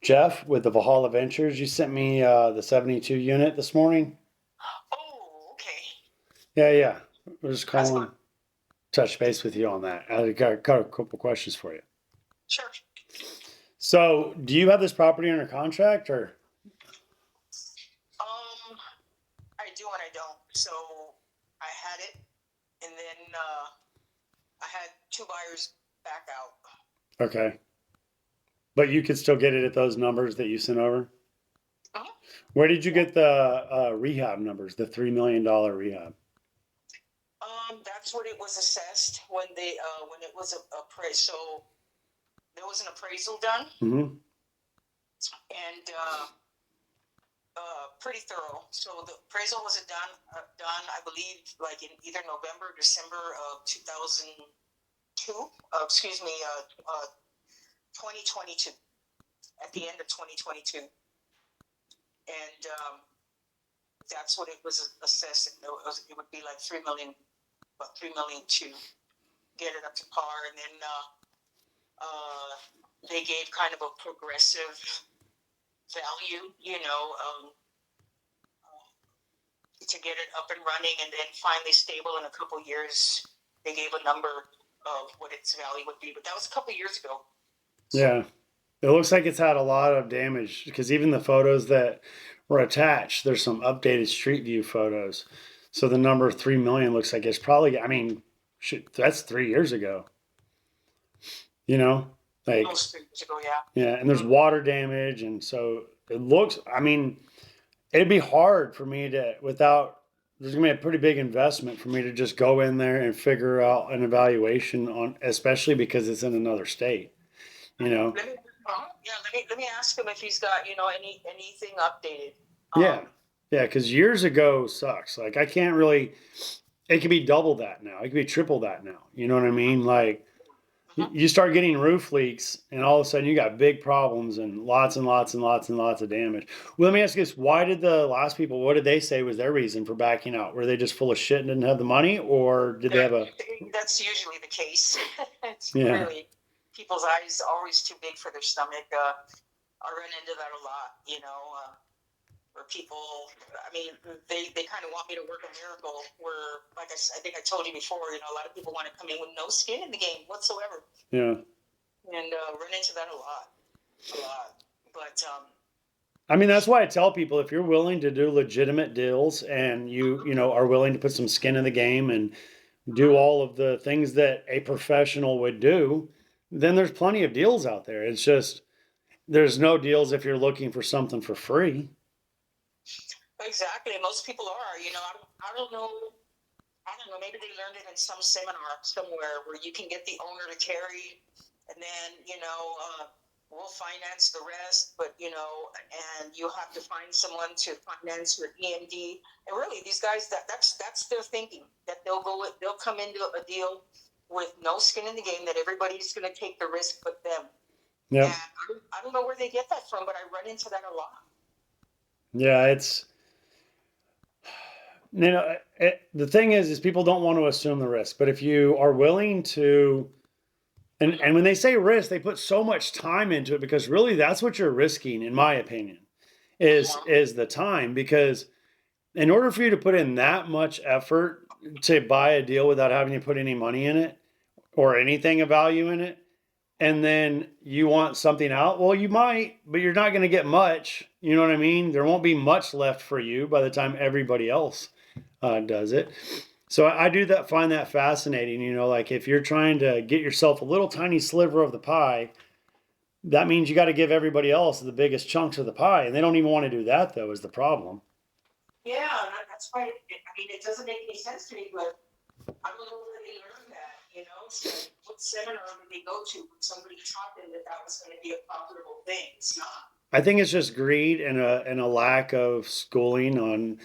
Jeff with the Valhalla Ventures. You sent me the 72 unit this morning. Oh, okay. Yeah. We're just How's it going? calling, touch base with you on that. I got a couple questions for you. Sure. So, do you have this property under contract or? Um, I do and I don't. So I had it, and then I had two buyers back out. Okay. But you could still get it at those numbers that you sent over? Mhm. Where did you Yeah. get the rehab numbers, the $3 million rehab? That's what it was assessed when it was appraised. So there was an appraisal done, Mm-hmm. and pretty thorough. So the appraisal was done, I believe, like in either November or December of 2002. Excuse me, 2022. At the end of 2022, and that's what it was assessed. It would be like 3 million, about 3 million to get it up to par, and then they gave kind of a progressive value, to get it up and running, and then finally stable in a couple years. They gave a number of what its value would be, but that was a couple years ago. Yeah. It looks like it's had a lot of damage because even the photos that were attached, there's some updated Street View photos. So the number 3 million looks like it's probably, I mean, shit, that's 3 years ago, you know? Like, Almost 3 years ago, yeah. yeah, and there's water damage. And so it looks, I mean, it'd be hard for me to, without, there's gonna be a pretty big investment for me to just go in there and figure out an evaluation on, especially because it's in another state, you know? Let me ask him if he's got anything updated. Yeah. Um, Yeah, because years ago sucks. Like I can't really it could be double that now. It could be triple that now. You know what I mean? Like mhm. you start getting roof leaks and all of a sudden you got big problems and lots and lots and lots and lots of damage. Well, let me ask you this. Why did the last people, what did they say was their reason for backing out? Were they just full of shit and didn't have the money or did they That, have a that's usually the case. It's yeah. really people's eyes always too big for their stomach. I run into that a lot, where people, I mean, they kind of want me to work a miracle where, like I think I told you before, a lot of people want to come in with no skin in the game whatsoever. Yeah. And run into that a lot. But I mean, that's why I tell people if you're willing to do legitimate deals and you are willing to put some skin in the game and do all of the things that a professional would do, then there's plenty of deals out there. It's just there's no deals if you're looking for something for free. exactly, most people are, I don't know. I don't know, maybe they learned it in some seminar somewhere where you can get the owner to carry, and then, we'll finance the rest, but, and you'll have to find someone to finance your EMD. And really, these guys, that's their thinking, that they'll come into a deal with no skin in the game, that everybody's going to take the risk but them. And Yep. I don't know where they get that from, but I run into that a lot. Yeah, it's the thing is people don't want to assume the risk, but if you are willing to and when they say risk, they put so much time into it because really that's what you're risking, in my opinion, is the time because in order for you to put in that much effort to buy a deal without having to put any money in it or anything of value in it, and then you want something out, well, you might, but you're not going to get much. You know what I mean? There won't be much left for you by the time everybody else does it. So I do that, find that fascinating. Like if you're trying to get yourself a little tiny sliver of the pie, that means you got to give everybody else the biggest chunks of the pie, and they don't even want to do that. Though is the problem. Yeah, that's why. I mean, it doesn't make any sense to me, but I don't know where they learned that. So what seminar did they go to when somebody taught them that was going to be a profitable thing? It's not. I think it's just greed and a lack of schooling on.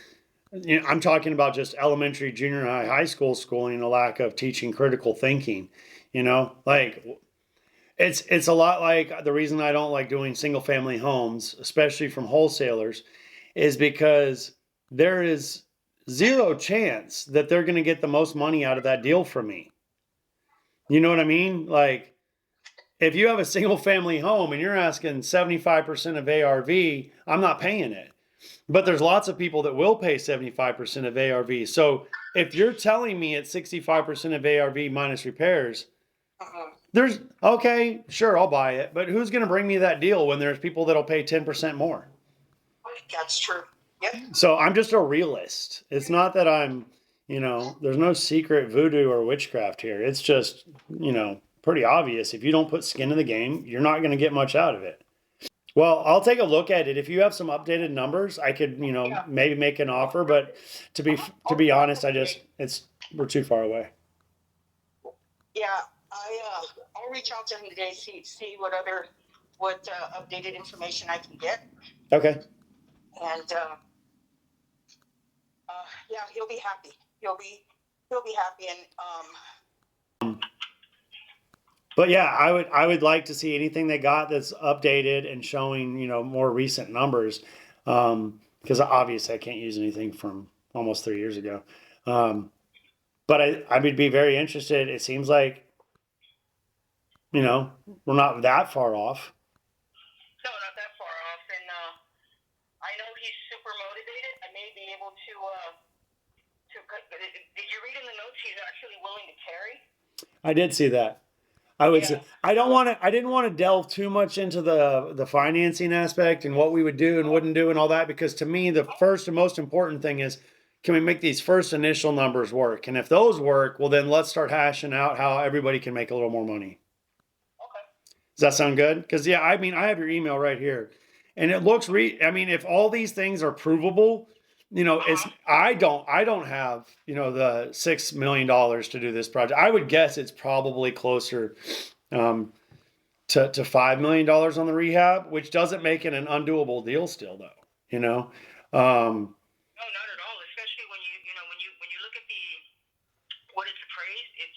I'm talking about just elementary, junior high, high school schooling, and a lack of teaching critical thinking. Like it's a lot like the reason I don't like doing single family homes, especially from wholesalers, is because there is zero chance that they're going to get the most money out of that deal from me. You know what I mean? Like if you have a single family home and you're asking 75% of ARV, I'm not paying it. But there's lots of people that will pay 75% of ARV. So if you're telling me it's 65% of ARV minus repairs, there's okay, sure, I'll buy it. But who's going to bring me that deal when there's people that'll pay 10% more? That's true. Yep. So I'm just a realist. It's not that I'm, there's no secret voodoo or witchcraft here. It's just, pretty obvious. If you don't put skin in the game, you're not going to get much out of it. Well, I'll take a look at it. If you have some updated numbers, I could, maybe make an offer. But to be honest, we're too far away. Yeah, I'll reach out to him today, see what updated information I can get. Okay. And yeah, he'll be happy. He'll be happy. And But yeah, I would like to see anything they got that's updated and showing, more recent numbers. Because obviously I can't use anything from almost 3 years ago. But I would be very interested. It seems like, we're not that far off. No, not that far off. And I know he's super motivated. I may be able to. Did you read in the notes? He's actually willing to carry. I did see that. I would say I didn't want to delve too much into the financing aspect and what we would do and wouldn't do and all that, because to me the first and most important thing is, can we make these first initial numbers work? And if those work, well then let's start hashing out how everybody can make a little more money. Okay. Does that sound good? Because I have your email right here, and it looks if all these things are provable, I don't have, the $6 million to do this project. I would guess it's probably closer to $5 million on the rehab, which doesn't make it an undoable deal still though, No, not at all. Especially when you look at what it's appraised, it's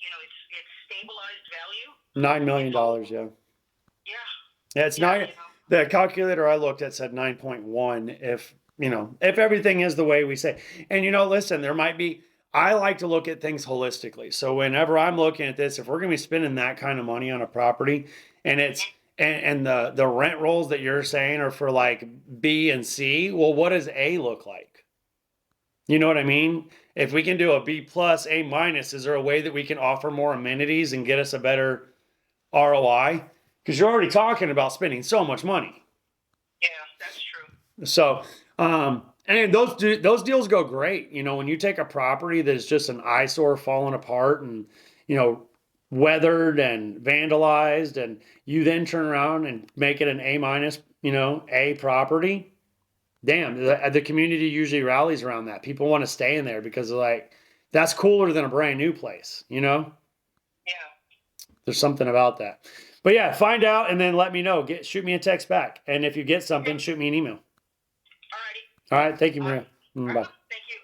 stabilized value. $9 million. Yeah. Yeah. Yeah. It's not, the calculator I looked at said 9.1 if everything is the way we say. And listen, I like to look at things holistically. So whenever I'm looking at this, if we're going to be spending that kind of money on a property, and it's and the rent rolls that you're saying are for like B and C, well, what does A look like? You know what I mean? If we can do a B plus, A minus, is there a way that we can offer more amenities and get us a better ROI? Because you're already talking about spending so much money. Yeah, that's true. So, and those deals go great. When you take a property that is just an eyesore falling apart and, weathered and vandalized, and you then turn around and make it an A minus, A property. Damn, the community usually rallies around that. People want to stay in there because they're like, that's cooler than a brand new place, Yeah. There's something about that. But yeah, find out and then let me know. Shoot me a text back. And if you get something, shoot me an email. Alrighty. All right. Thank you, Maria. Bye. Thank you.